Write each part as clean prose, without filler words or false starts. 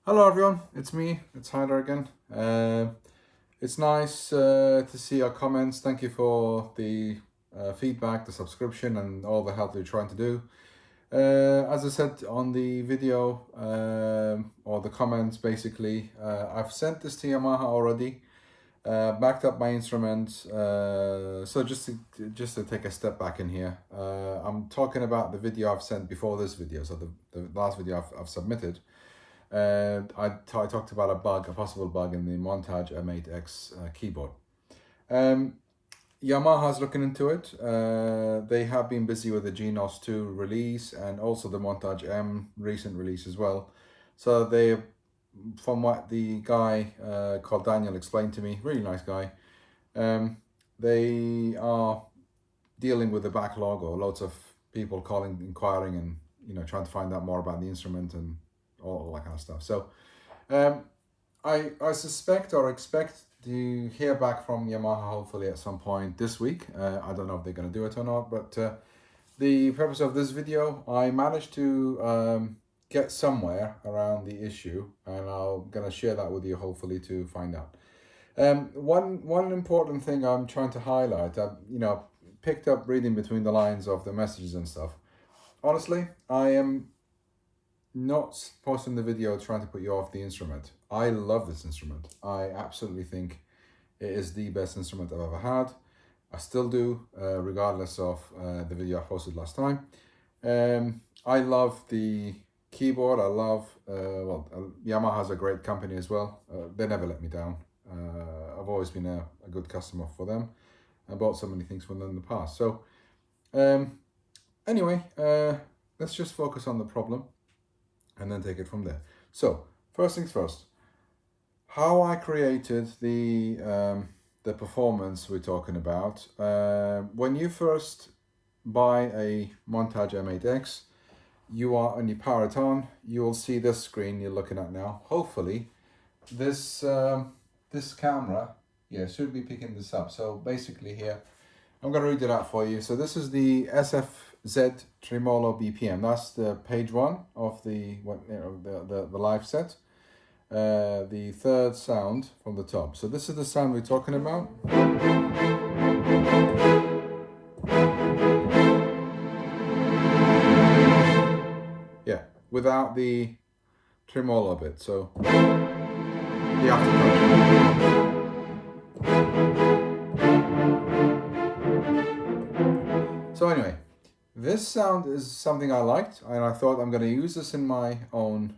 Hello everyone, it's me, it's Heider again. It's nice to see your comments. Thank you for the feedback, the subscription and all the help you're trying to do. As I said on the video, or the comments basically, I've sent this to Yamaha already, backed up my instruments. So just to take a step back in here, I'm talking about the video I've sent before this video, so the last video I've submitted. I talked about a possible bug in the Montage M8X keyboard. Yamaha's looking into it. They have been busy with the GNOS 2 release and also the Montage M recent release as well. So they, from what the guy called Daniel explained to me, really nice guy, they are dealing with the backlog or loads of people calling, inquiring and trying to find out more about the instrument and all that kind of stuff. So I suspect or expect to hear back from Yamaha hopefully at some point this week. I don't know if they're going to do it or not, but the purpose of this video, I managed to get somewhere around the issue, and I'm going to share that with you hopefully to find out. One important thing I'm trying to highlight, I picked up reading between the lines of the messages and stuff. Honestly, I am not posting the video trying to put you off the instrument. I love this instrument. I absolutely think it is the best instrument I've ever had. I still do, regardless of the video I posted last time. I love the keyboard. I love, Yamaha has a great company as well. They never let me down. I've always been a good customer for them. I bought so many things from them in the past. So anyway, let's just focus on the problem and then take it from there. So first things first, how I created the performance we're talking about. When you first buy a Montage M8X, you are on your power it on, you will see this screen you're looking at now. Hopefully this this camera should be picking this up. So basically here, I'm going to read it out for you. So this is the SFZ Tremolo BPM. That's the page 1 of the live set. The third sound from the top. So this is the sound we're talking about. Yeah, without the tremolo bit. So the aftertouch. So anyway, this sound is something I liked, and I thought I'm going to use this in my own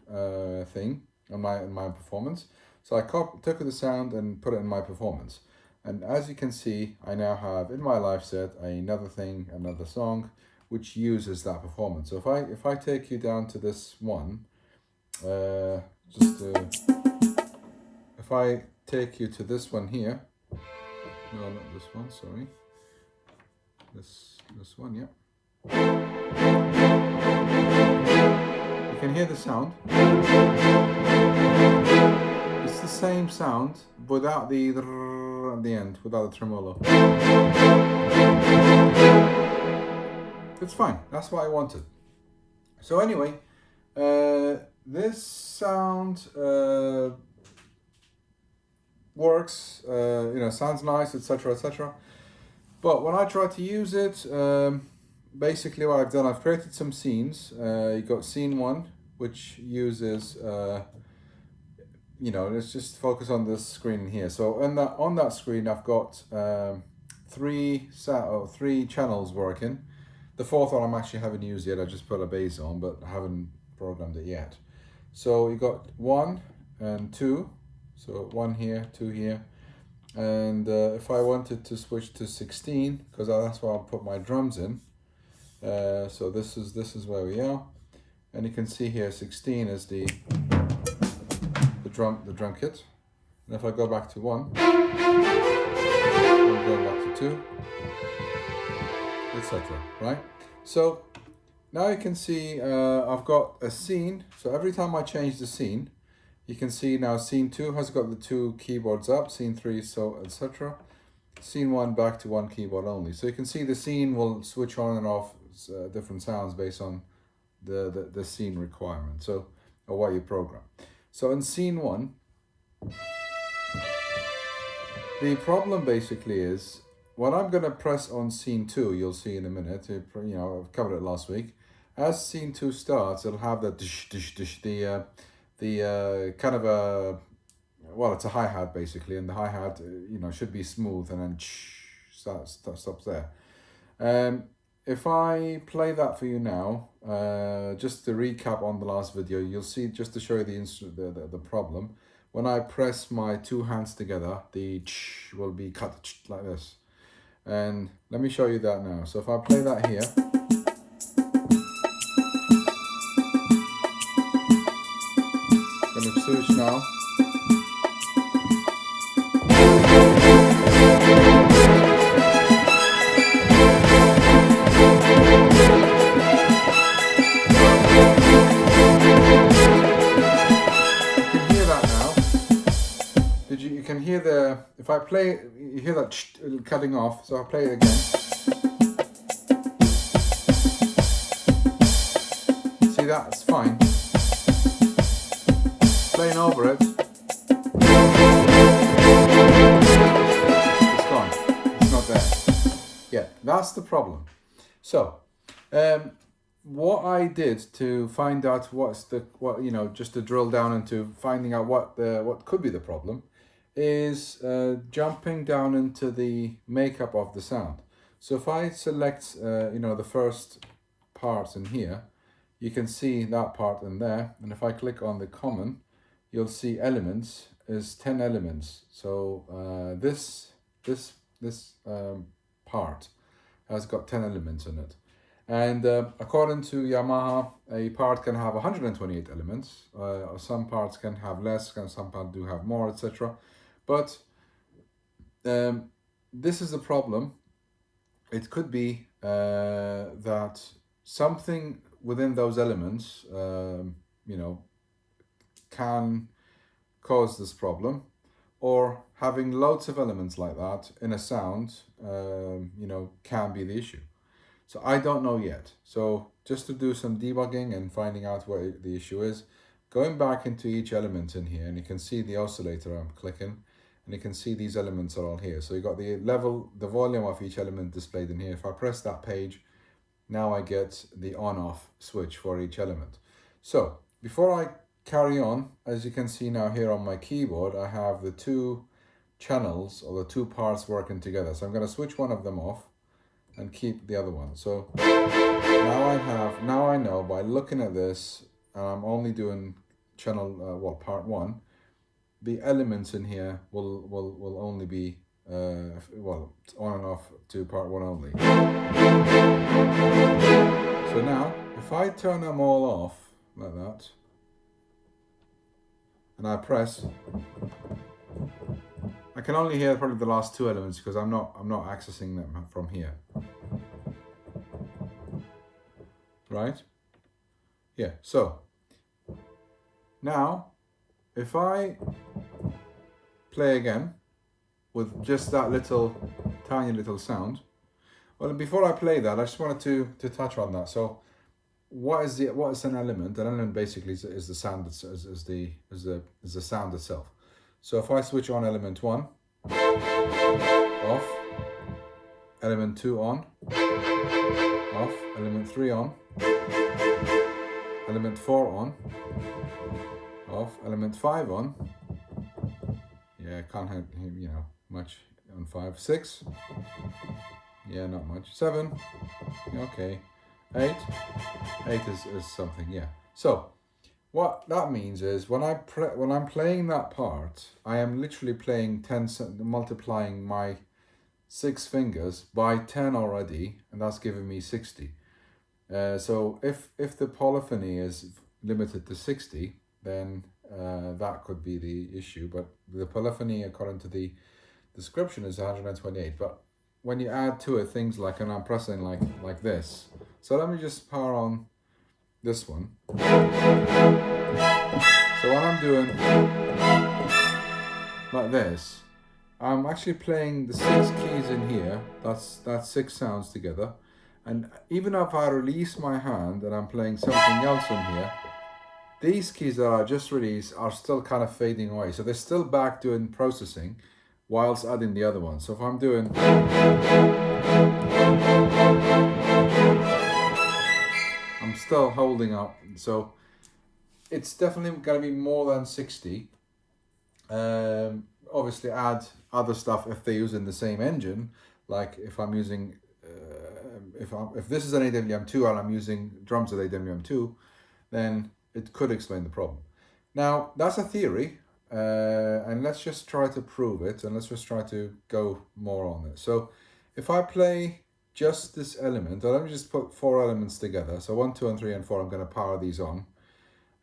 thing, in my performance. So I took the sound and put it in my performance. And as you can see, I now have in my live set another song, which uses that performance. So if I take you down to this one, if I take you to this one here, no, not this one, sorry. This one, yeah. You can hear the sound. It's the same sound without the at the end, without the tremolo. It's fine. That's what I wanted. So anyway, this sound works. Sounds nice, etc., etc. But when I try to use it, basically what I've done, I've created some scenes. You got scene 1, which uses, let's just focus on this screen here. So on that screen, I've got three channels working. The fourth one I actually haven't used yet. I just put a bass on, but I haven't programmed it yet. So you got 1 and 2. So 1 here, 2 here. And if I wanted to switch to 16, because that's where I'll put my drums in. So this is where we are, and you can see here 16 is the drum kit. And if I go back to 1, I'll go back to 2, etc. Right? So now you can see I've got a scene. So every time I change the scene, you can see now scene 2 has got the 2 keyboards up, scene 3, so etc. Scene 1 back to 1 keyboard only. So you can see the scene will switch on and off different sounds based on the scene requirement, so or what you program. So in scene 1, the problem basically is when I'm going to press on scene 2, you'll see in a minute, I've covered it last week. As scene 2 starts, it'll have the dish, dish, dish, the kind of a, well, it's a hi-hat basically, and the hi-hat, should be smooth, and then stops there. If I play that for you now, just to recap on the last video, you'll see, just to show you the problem, when I press my two hands together, the ch will be cut like this. And let me show you that now. So if I play that here, I'm going to switch now. You can hear the, if I play, you hear that cutting off, so I'll play it again. See that? It's fine. Playing over it, it's gone. It's not there. Yeah, that's the problem. So, what I did to find out just to drill down into finding out what could be the problem, is jumping down into the makeup of the sound. So if I select the first parts in here, you can see that part in there, and if I click on the common, you'll see elements is 10 elements. So this part has got 10 elements in it, and according to Yamaha, a part can have 128 elements. Some parts can have less, and some parts do have more, etc. But this is the problem. It could be that something within those elements, can cause this problem, or having loads of elements like that in a sound, can be the issue. So I don't know yet. So just to do some debugging and finding out what the issue is, going back into each element in here, and you can see the oscillator I'm clicking, and you can see these elements are all here. So you got the level, the volume of each element displayed in here. If I press that page, now I get the on-off switch for each element. So before I carry on, as you can see now here on my keyboard, I have the two channels, or the two parts working together. So I'm going to switch one of them off and keep the other one. So now I know by looking at this, and I'm only doing channel, part 1, the elements in here will only be on and off to part 1 only. So now if I turn them all off like that, and I press, I can only hear probably the last two elements because I'm not accessing them from here. Right? Yeah, so now if I play again with just that tiny little sound. Well, before I play that, I just wanted to touch on that. So what is an element? An element basically is the sound, is the sound itself. So if I switch on element 1, off, element 2 on, off, element 3 on, element 4 on, off, element 5 on. Yeah, can't have much on 5. 6. Yeah, not much. 7. Okay. 8. 8 is something. Yeah. So what that means is when I'm playing that part, I am literally playing multiplying my 6 fingers by 10 already, and that's giving me 60. So if the polyphony is limited to 60, then that could be the issue. But the polyphony, according to the description, is 128. But when you add to it things like, and I'm pressing like this. So let me just power on this one. So what I'm doing like this, I'm actually playing the 6 keys in here. That's 6 sounds together. And even if I release my hand and I'm playing something else in here, these keys that I just released are still kind of fading away. So they're still back doing processing whilst adding the other ones. So if I'm doing, I'm still holding up. So it's definitely going to be more than 60. Obviously add other stuff if they're using the same engine. Like if I'm using, if this is an AWM2 and I'm using drums with AWM2, then it could explain the problem. Now, that's a theory, and let's just try to prove it, and let's just try to go more on it. So if I play just this element, or let me just put 4 elements together. So 1, 2, and 3, and 4, I'm going to power these on,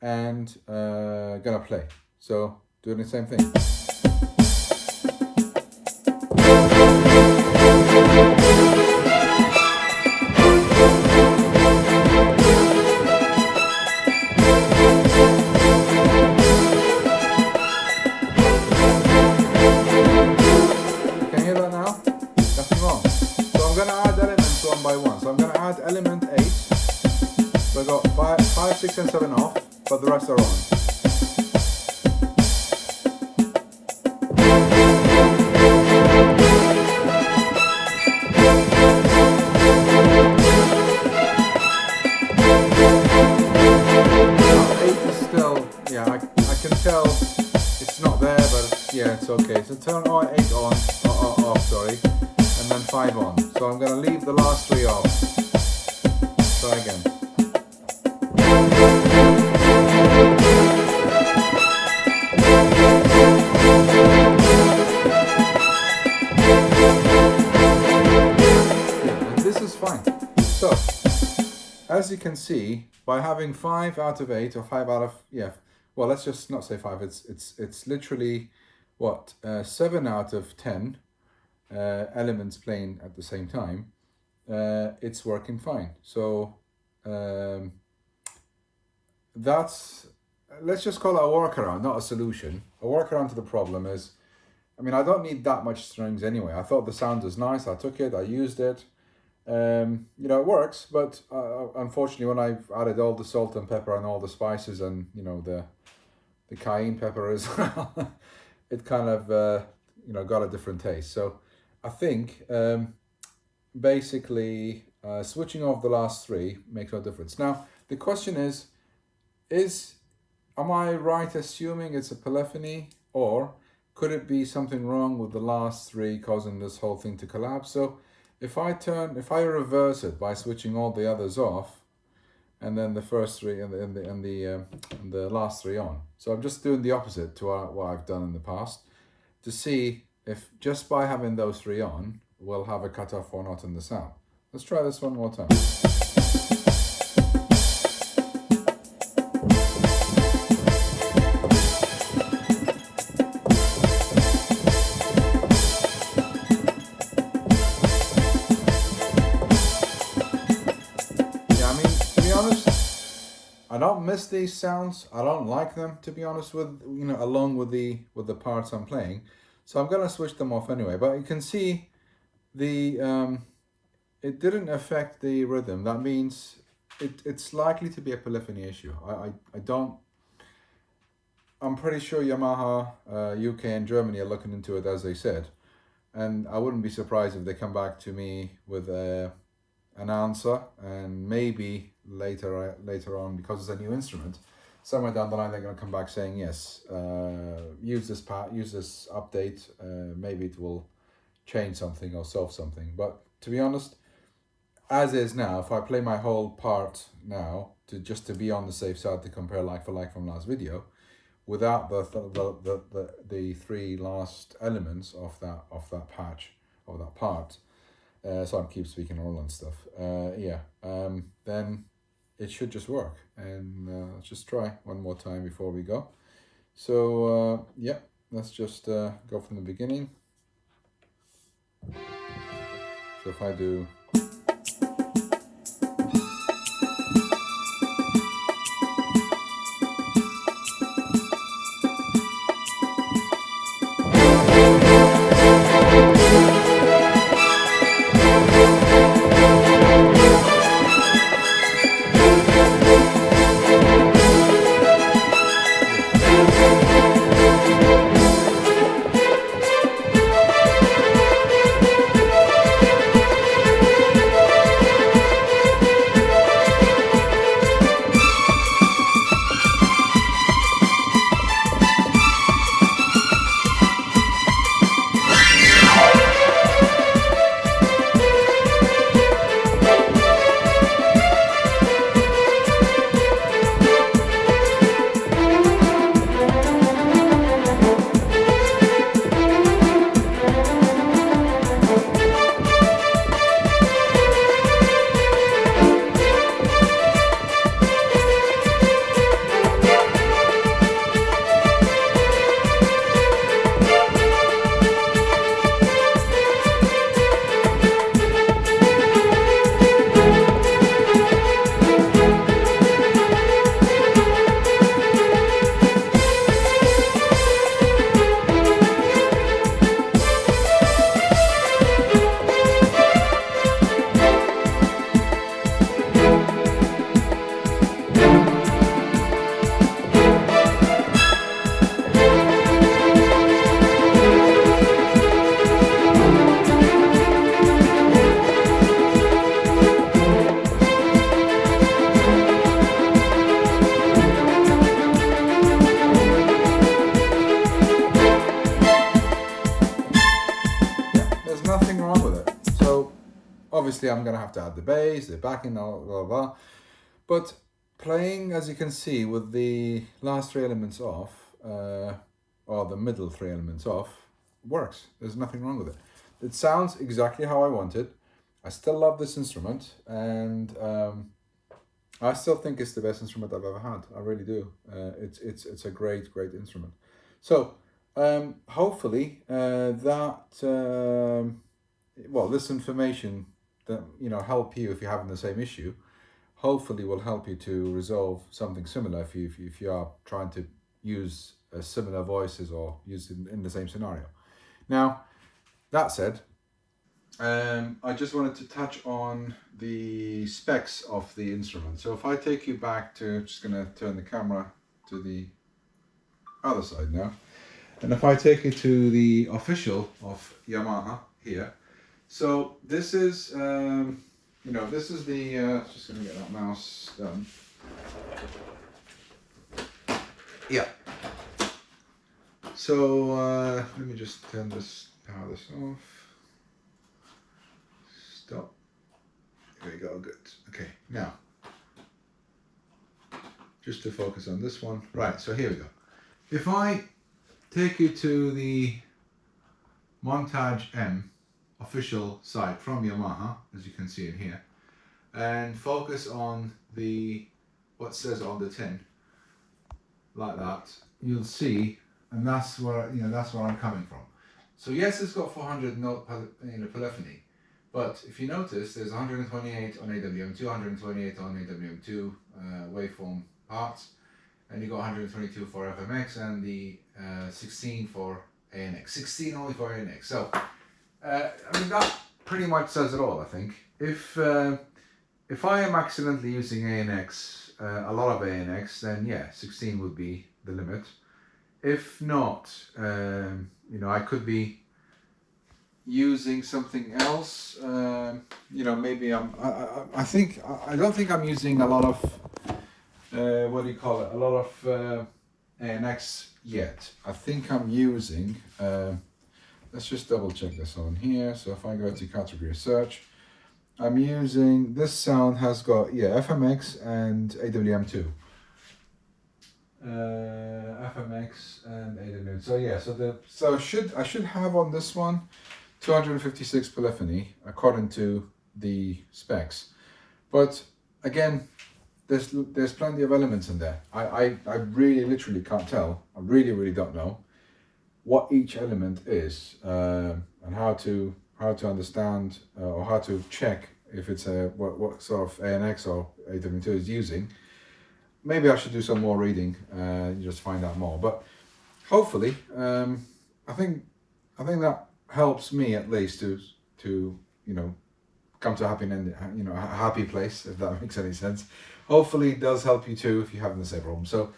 and going to play. So doing the same thing. Element 8, so I got 5, 6, and 7 off, but the rest are on. Now, 8 is still, yeah, I can tell it's not there, but yeah, it's okay. So turn 8 on, off, sorry, and then 5 on. So I'm going to leave the last 3 off. Try again. And this is fine. So, as you can see, by having 5 out of 8 or 5 out of, yeah, well, let's just not say 5. It's literally what 7 out of 10 elements playing at the same time. It's working fine. So that's, let's just call it a workaround, not a solution. A workaround to the problem is, I mean, I don't need that much strings anyway. I thought the sound was nice. I took it, I used it. You know, it works, but unfortunately when I've added all the salt and pepper and all the spices and, you know, the cayenne pepper as well, it kind of, you know, got a different taste. So I think basically switching off the last 3 makes no difference. Now the question is am I right assuming it's a polyphony, or could it be something wrong with the last 3 causing this whole thing to collapse? So if I reverse it by switching all the others off, and then the first 3 and the last 3 on. So I'm just doing the opposite to what I've done in the past, to see if just by having those 3 on, we'll have a cutoff or not in the sound. Let's try this one more time. Yeah, I mean, to be honest, I don't miss these sounds. I don't like them, to be honest, with, you know, along with the parts I'm playing. So I'm gonna switch them off anyway. But you can see the it didn't affect the rhythm. That means it's likely to be a polyphony issue. I'm pretty sure Yamaha UK and Germany are looking into it, as they said, and I wouldn't be surprised if they come back to me with an answer, and maybe later on, because it's a new instrument, somewhere down the line they're going to come back saying yes, use this update, maybe it will change something or solve something. But to be honest, as is now, if I play my whole part now just to be on the safe side, to compare like for like from last video, without the 3 last elements of that patch or that part, so I keep speaking all and stuff, then it should just work. And let's just try one more time before we go. So yeah, let's just go from the beginning. So if I do, obviously I'm gonna have to add the bass, the backing, blah blah blah. But playing, as you can see, with the last three elements off, or the middle three elements off, works. There's nothing wrong with it. It sounds exactly how I want it. I still love this instrument, and I still think it's the best instrument I've ever had. I really do. It's a great instrument. So hopefully this information that help you if you're having the same issue. Hopefully will help you to resolve something similar if you are trying to use similar voices or use it in the same scenario. Now, that said, I just wanted to touch on the specs of the instrument. So if I take you back to, just going to turn the camera to the other side now, and if I take you to the official of Yamaha here, so this is this is the just going to get that mouse done. Yeah. So let me just power this off. Stop. There we go. Good. Okay. Now, just to focus on this one. Right. So here we go. If I take you to the Montage M official site from Yamaha, as you can see in here, and focus on what says on the tin, like that, you'll see, and that's where I'm coming from. So yes, it's got 400 note polyphony, but if you notice, there's 128 on AWM2, 128 on AWM2 waveform parts, and you got 122 for FMX and the 16 for ANX. 16 only for ANX. So I mean, that pretty much says it all, I think. If I am accidentally using ANX, a lot of ANX, then yeah, 16 would be the limit. If not, I could be using something else. Maybe I don't think I'm using a lot of a lot of ANX yet. I think I'm using. Let's just double check this on here. So if I go to category search, I'm using, this sound has got, FMX and AWM2. FMX and AWM. So I should have on this one 256 polyphony according to the specs. But again, there's plenty of elements in there. I really literally can't tell. I really don't know what each element is, and how to understand or how to check if it's what sort of ANX or AW2 is using. Maybe I should do some more reading and just find out more. But hopefully, I think that helps me at least to come to a happy place, if that makes any sense. Hopefully it does help you too if you're having the same problem. So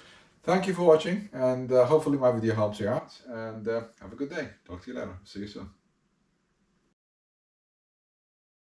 thank you for watching, and hopefully my video helps you out, and have a good day. Talk to you later. See you soon.